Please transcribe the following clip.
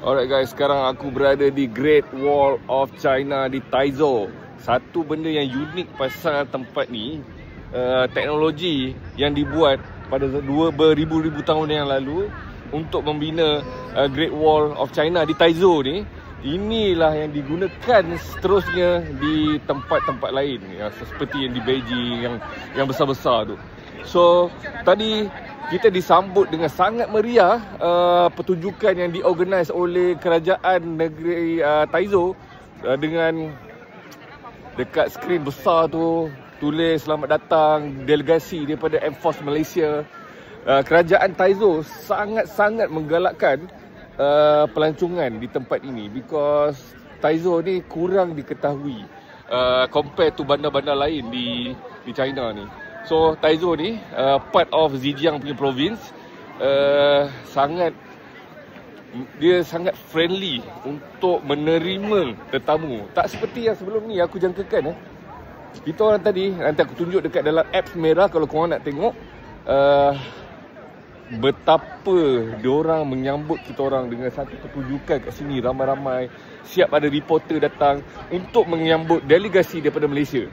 Alright guys, sekarang aku berada di Great Wall of China di Taizhou. Satu benda yang unik pasal tempat ni, teknologi yang dibuat pada beribu-ribu tahun yang lalu untuk membina Great Wall of China di Taizhou ni, inilah yang digunakan seterusnya di tempat-tempat lain ya, seperti yang di Beijing yang besar-besar tu. So tadi kita disambut dengan sangat meriah pertunjukan yang diorganize oleh kerajaan negeri Taizhou, dengan dekat skrin besar tu tulis selamat datang delegasi daripada Air Force Malaysia. Kerajaan Taizhou sangat-sangat menggalakkan pelancongan di tempat ini because Taizhou ni kurang diketahui compare to bandar-bandar lain di China ni. So Taizhou ni part of Zhejiang punya province, dia sangat friendly untuk menerima tetamu. Tak seperti yang sebelum ni aku jangkakan. Kita orang tadi, nanti aku tunjuk dekat dalam apps merah kalau korang nak tengok betapa diorang menyambut kita orang dengan satu pertunjukan kat sini, ramai-ramai siap ada reporter datang untuk menyambut delegasi daripada Malaysia.